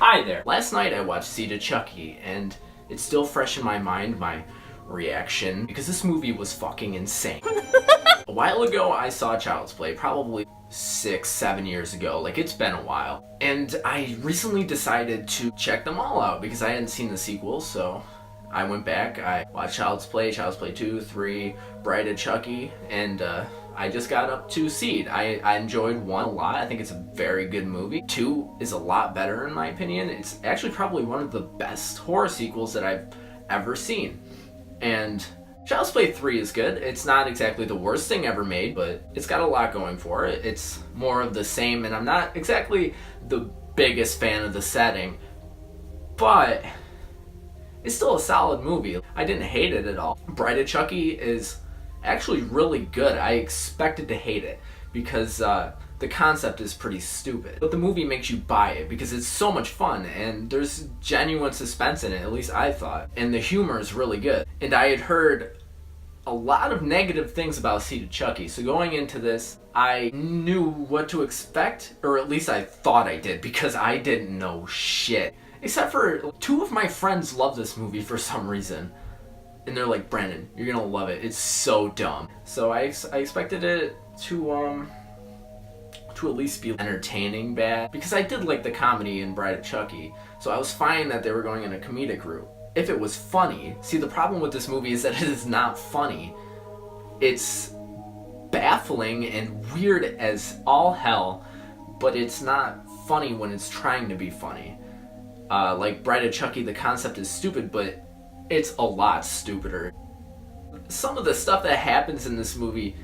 Hi there. Last night I watched Seed of Chucky, and it's still fresh in my mind, my reaction, because this movie was fucking insane. A while ago I saw Child's Play, probably 6-7 years ago, like it's been a while. And I recently decided to check them all out because I hadn't seen the sequels, so I went back, I watched Child's Play 2, 3, Bride of Chucky, and I just got up to Seed. I enjoyed 1 a lot. I think it's a very good movie. 2 is a lot better in my opinion. It's actually probably one of the best horror sequels that I've ever seen. And Child's Play 3 is good. It's not exactly the worst thing ever made, but it's got a lot going for it. It's more of the same, and I'm not exactly the biggest fan of the setting, but it's still a solid movie. I didn't hate it at all. Bride of Chucky is actually really good. I expected to hate it because the concept is pretty stupid, but the movie makes you buy it because it's so much fun and there's genuine suspense in it, at least I thought, and the humor is really good. And I had heard a lot of negative things about Seed of Chucky, so going into this I knew what to expect, or at least I thought I did, because I didn't know shit. Except for 2 of my friends love this movie for some reason. And they're like, Brandon, you're gonna love it. It's so dumb. So I expected it to at least be entertaining bad. Because I did like the comedy in Bride of Chucky. So I was fine that they were going in a comedic route. If it was funny, see, the problem with this movie is that it is not funny. It's baffling and weird as all hell, but it's not funny when it's trying to be funny. Like Bride of Chucky, the concept is stupid, but it's a lot stupider. Some of the stuff that happens in this movie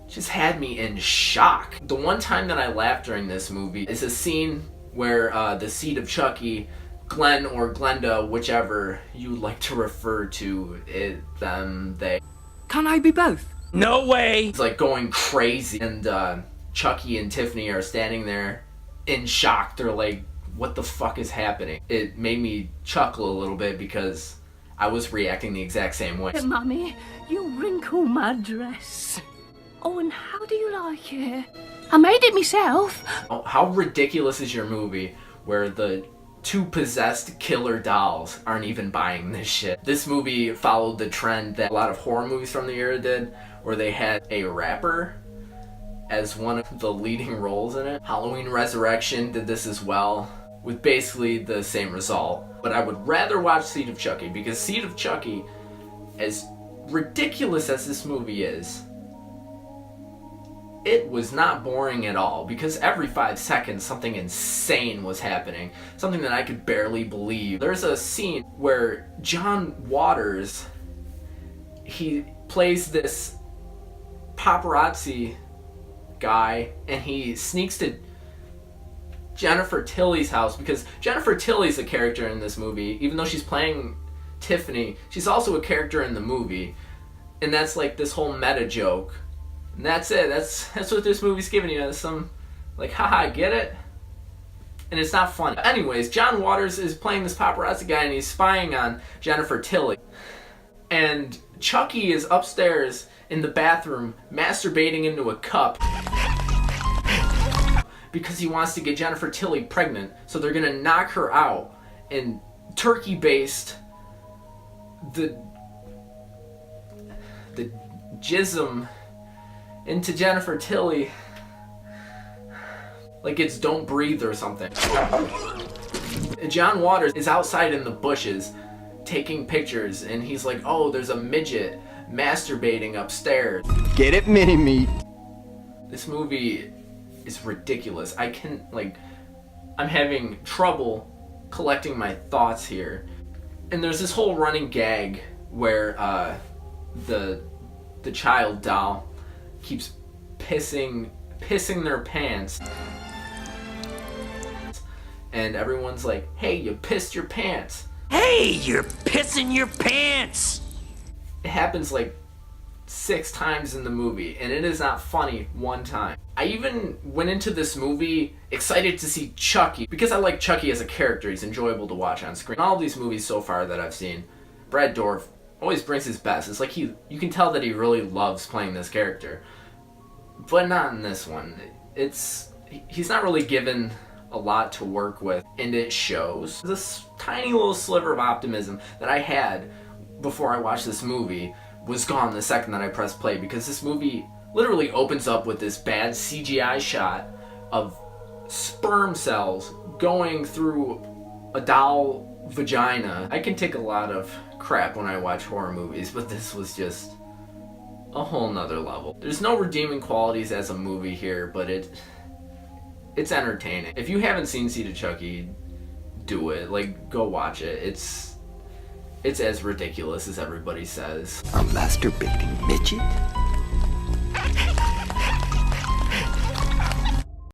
just had me in shock. The one time that I laughed during this movie is a scene where the Seed of Chucky, Glenn or Glenda, whichever you would like to refer to it, them, they. Can I be both? No way! It's like going crazy, and Chucky and Tiffany are standing there in shock. They're like, what the fuck is happening? It made me chuckle a little bit because I was reacting the exact same way. Mummy, you wrinkle my dress. Oh, and how do you like it? I made it myself. Oh, how ridiculous is your movie where the 2 possessed killer dolls aren't even buying this shit? This movie followed the trend that a lot of horror movies from the era did, where they had a rapper as one of the leading roles in it. Halloween Resurrection did this as well, with basically the same result. But I would rather watch Seed of Chucky, because Seed of Chucky, as ridiculous as this movie is, it was not boring at all, because every 5 seconds something insane was happening, something that I could barely believe. There's a scene where John Waters, he plays this paparazzi guy, and he sneaks to Jennifer Tilly's house, because Jennifer Tilly's a character in this movie. Even though she's playing Tiffany, she's also a character in the movie, and that's like this whole meta joke, and that's it. That's what this movie's giving you. Some like, haha, get it? And it's not funny. Anyways, John Waters is playing this paparazzi guy, and he's spying on Jennifer Tilly, and Chucky is upstairs in the bathroom masturbating into a cup because he wants to get Jennifer Tilly pregnant, so they're gonna knock her out and turkey baste the jism into Jennifer Tilly like it's Don't Breathe or something. John Waters is outside in the bushes taking pictures, and he's like, oh, there's a midget masturbating upstairs. Get it, mini-me? This movie is ridiculous. I'm having trouble collecting my thoughts here. And there's this whole running gag where the child doll keeps pissing their pants. And everyone's like, hey, you pissed your pants. Hey, you're pissing your pants! It happens like 6 times in the movie, and it is not funny one time. I even went into this movie excited to see Chucky, because I like Chucky as a character. He's enjoyable to watch on screen. All these movies so far that I've seen, Brad Dourif always brings his best. It's like you can tell that he really loves playing this character. But not in this one. He's not really given a lot to work with, and it shows. This tiny little sliver of optimism that I had before I watched this movie was gone the second that I pressed play, because this movie literally opens up with this bad CGI shot of sperm cells going through a doll vagina. I can take a lot of crap when I watch horror movies, but this was just a whole nother level. There's no redeeming qualities as a movie here, but it's entertaining. If you haven't seen Seed of Chucky, do it. Like, go watch it. It's as ridiculous as everybody says. A masturbating midget?